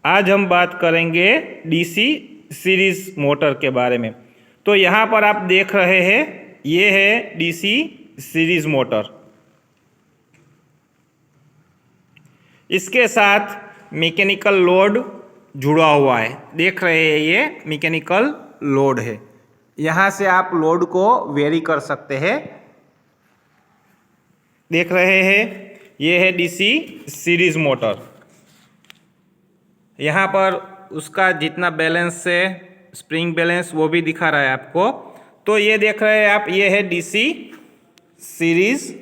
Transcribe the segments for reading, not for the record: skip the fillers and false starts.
आज हम बात करेंगे डीसी सीरीज मोटर के बारे में। तो यहाँ पर आप देख रहे हैं, ये है डीसी सीरीज मोटर। इसके साथ मैकेनिकल लोड जुड़ा हुआ है, देख रहे हैं, ये मैकेनिकल लोड है। यहाँ से आप लोड को वेरी कर सकते हैं, देख रहे हैं, ये है डीसी सीरीज मोटर। यहाँ पर उसका जितना बैलेंस है, स्प्रिंग बैलेंस, वो भी दिखा रहा है आपको। तो ये देख रहे हैं आप, ये है डीसी सीरीज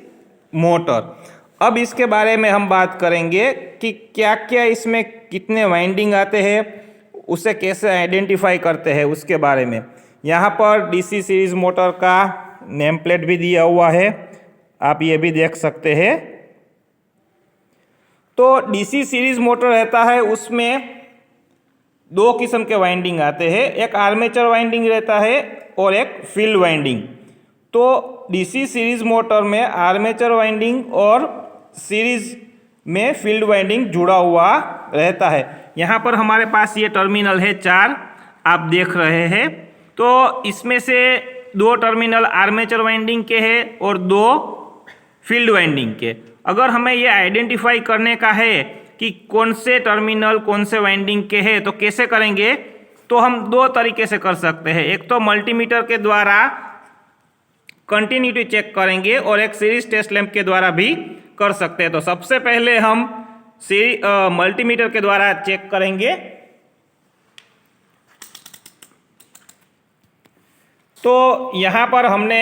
मोटर। अब इसके बारे में हम बात करेंगे कि क्या क्या इसमें कितने वाइंडिंग आते हैं, उसे कैसे आइडेंटिफाई करते हैं, उसके बारे में। यहाँ पर डीसी सीरीज मोटर का नेम प्लेट भी दिया हुआ है, आप ये भी देख सकते हैं। तो डीसी सीरीज मोटर रहता है, उसमें दो किस्म के वाइंडिंग आते हैं, एक आर्मेचर वाइंडिंग रहता है और एक फील्ड वाइंडिंग। तो डीसी सीरीज मोटर में आर्मेचर वाइंडिंग और सीरीज में फील्ड वाइंडिंग जुड़ा हुआ रहता है। यहाँ पर हमारे पास ये टर्मिनल है 4, आप देख रहे हैं। तो इसमें से 2 टर्मिनल आर्मेचर वाइंडिंग के हैं और 2 फील्ड वाइंडिंग के। अगर हमें ये आइडेंटिफाई करने का है कि कौन से टर्मिनल कौन से वाइंडिंग के हैं, तो कैसे करेंगे? तो हम 2 तरीके से कर सकते हैं। एक तो मल्टीमीटर के द्वारा कंटिन्यूटी चेक करेंगे और एक सीरीज टेस्ट लैंप के द्वारा भी कर सकते हैं। तो सबसे पहले हम मल्टीमीटर के द्वारा चेक करेंगे। तो यहाँ पर हमने,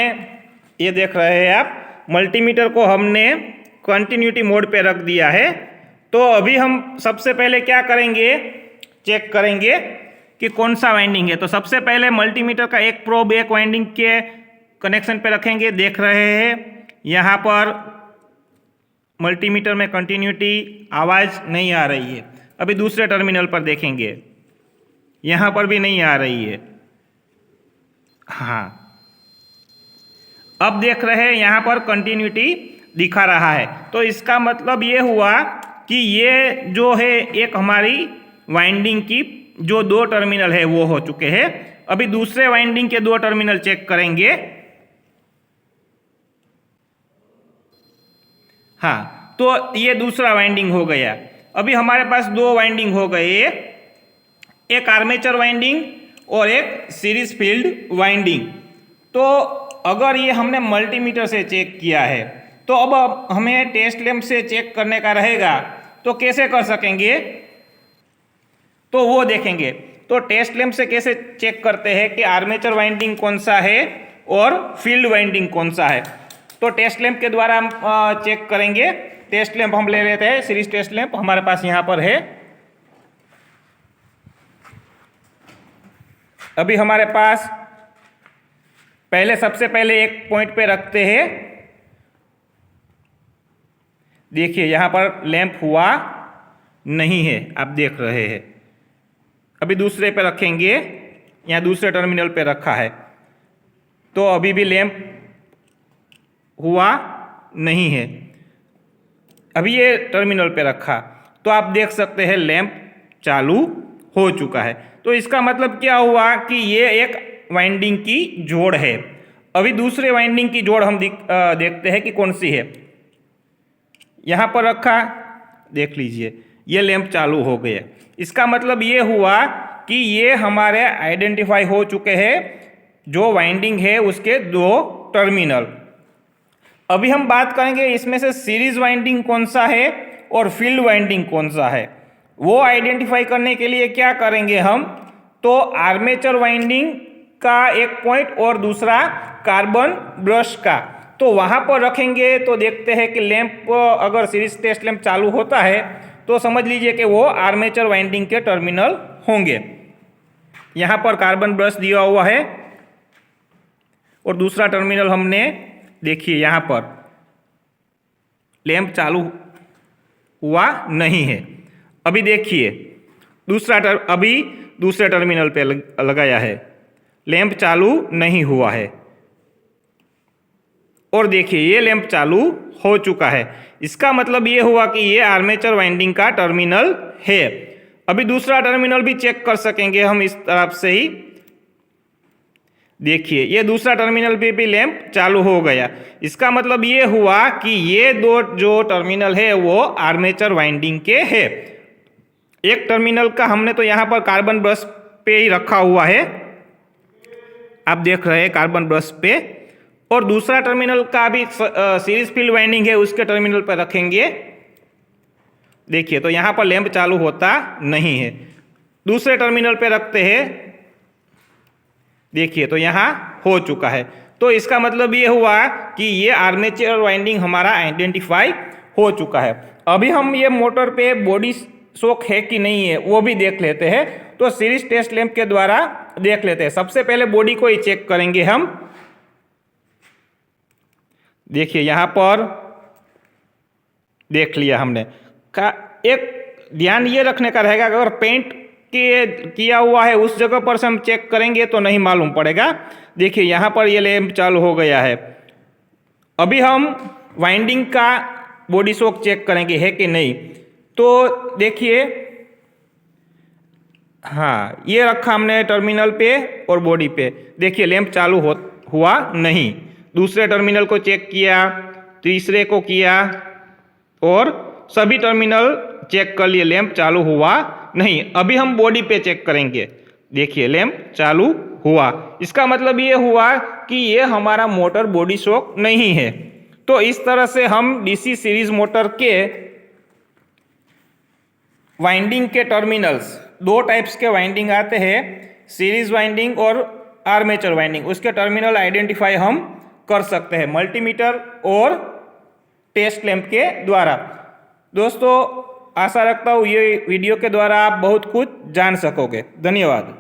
ये देख रहे हैं आप, मल्टीमीटर को हमने कंटिन्यूटी मोड पे रख दिया है। तो अभी हम सबसे पहले क्या करेंगे, चेक करेंगे कि कौन सा वाइंडिंग है। तो सबसे पहले मल्टीमीटर का एक प्रोब एक वाइंडिंग के कनेक्शन पे रखेंगे, देख रहे हैं यहाँ पर मल्टीमीटर में कंटिन्यूटी आवाज़ नहीं आ रही है। अभी दूसरे टर्मिनल पर देखेंगे, यहाँ पर भी नहीं आ रही है। हाँ, अब देख रहे हैं यहाँ पर कंटिन्यूटी दिखा रहा है। तो इसका मतलब ये हुआ कि ये जो है एक हमारी वाइंडिंग की जो 2 टर्मिनल है वो हो चुके हैं। अभी दूसरे वाइंडिंग के 2 टर्मिनल चेक करेंगे। हाँ, तो ये दूसरा वाइंडिंग हो गया। अभी हमारे पास 2 वाइंडिंग हो गए, एक आर्मेचर वाइंडिंग और एक सीरीज फील्ड वाइंडिंग। तो अगर ये हमने मल्टीमीटर से चेक किया है, तो अब हमें टेस्ट लैंप से चेक करने का रहेगा। तो कैसे कर सकेंगे, तो वो देखेंगे। तो टेस्ट लैंप से कैसे चेक करते हैं कि आर्मेचर वाइंडिंग कौन सा है और फील्ड वाइंडिंग कौन सा है। तो टेस्ट लैंप के द्वारा हम चेक करेंगे। टेस्ट लैंप हम ले लेते हैं, सीरीज टेस्ट लैंप हमारे पास यहाँ पर है। अभी हमारे पास पहले सबसे पहले एक पॉइंट पे रखते हैं, देखिए यहाँ पर लैंप हुआ नहीं है, आप देख रहे हैं। अभी दूसरे पे रखेंगे, यहाँ दूसरे टर्मिनल पे रखा है, तो अभी भी लैंप हुआ नहीं है। अभी ये टर्मिनल पे रखा, तो आप देख सकते हैं लैंप चालू हो चुका है। तो इसका मतलब क्या हुआ कि ये एक वाइंडिंग की जोड़ है। अभी दूसरे वाइंडिंग की जोड़ हम देखते हैं कि कौन सी है। यहाँ पर रखा, देख लीजिए, ये लैंप चालू हो गया। इसका मतलब ये हुआ कि ये हमारे आइडेंटिफाई हो चुके हैं जो वाइंडिंग है उसके 2 टर्मिनल। अभी हम बात करेंगे इसमें से सीरीज वाइंडिंग कौन सा है और फील्ड वाइंडिंग कौन सा है। वो आइडेंटिफाई करने के लिए क्या करेंगे हम, तो आर्मेचर वाइंडिंग का एक पॉइंट और दूसरा कार्बन ब्रश का, तो वहाँ पर रखेंगे। तो देखते हैं कि लैंप, अगर सीरीज टेस्ट लैंप चालू होता है तो समझ लीजिए कि वो आर्मेचर वाइंडिंग के टर्मिनल होंगे। यहाँ पर कार्बन ब्रश दिया हुआ है और दूसरा टर्मिनल हमने, देखिए यहाँ पर लैंप चालू हुआ नहीं है। अभी देखिए अभी दूसरे टर्मिनल पे लगाया है, लैंप चालू नहीं हुआ है। और देखिए ये लैंप चालू हो चुका है। इसका मतलब ये हुआ कि ये आर्मेचर वाइंडिंग का टर्मिनल है। अभी दूसरा टर्मिनल भी चेक कर सकेंगे हम इस तरफ से ही। देखिए ये दूसरा टर्मिनल पे भी लैंप चालू हो गया। इसका मतलब ये हुआ कि ये दो जो टर्मिनल है वो आर्मेचर वाइंडिंग के है। एक टर्मिनल का हमने तो यहाँ पर कार्बन ब्रश पे ही रखा हुआ है, आप देख रहे हैं कार्बन ब्रश पे, और दूसरा टर्मिनल का भी सीरीज फील्ड वाइंडिंग है, उसके टर्मिनल पर रखेंगे। देखिए तो यहाँ पर लैंप चालू होता नहीं है। दूसरे टर्मिनल पे रखते हैं, देखिए तो यहाँ हो चुका है। तो इसका मतलब ये हुआ कि ये आर्मेचर वाइंडिंग हमारा आइडेंटिफाई हो चुका है। अभी हम ये मोटर पे बॉडी शॉक है कि नहीं है वो भी देख लेते हैं। तो सीरीज टेस्ट लैंप के द्वारा देख लेते हैं। सबसे पहले बॉडी को ही चेक करेंगे हम। देखिए यहाँ पर देख लिया हमने का। एक ध्यान ये रखने का रहेगा, अगर पेंट किया हुआ है उस जगह पर से हम चेक करेंगे तो नहीं मालूम पड़ेगा। देखिए यहाँ पर ये लैंप चालू हो गया है। अभी हम वाइंडिंग का बॉडी शॉक चेक करेंगे है कि नहीं। तो देखिए हाँ, ये रखा हमने टर्मिनल पे और बॉडी पे। देखिए लैंप चालू हुआ नहीं। दूसरे टर्मिनल को चेक किया, तीसरे को किया, और सभी टर्मिनल चेक कर लिए, लैंप चालू हुआ नहीं। अभी हम बॉडी पे चेक करेंगे। देखिए लैंप चालू हुआ। इसका मतलब ये हुआ कि ये हमारा मोटर बॉडी शॉक नहीं है। तो इस तरह से हम डीसी सीरीज मोटर के वाइंडिंग के टर्मिनल्स, दो टाइप्स के वाइंडिंग आते हैं, सीरीज वाइंडिंग और आर्मेचर वाइंडिंग, उसके टर्मिनल आइडेंटिफाई हम कर सकते हैं मल्टीमीटर और टेस्ट लैंप के द्वारा। दोस्तों आशा रखता हूँ ये वीडियो के द्वारा आप बहुत कुछ जान सकोगे। धन्यवाद।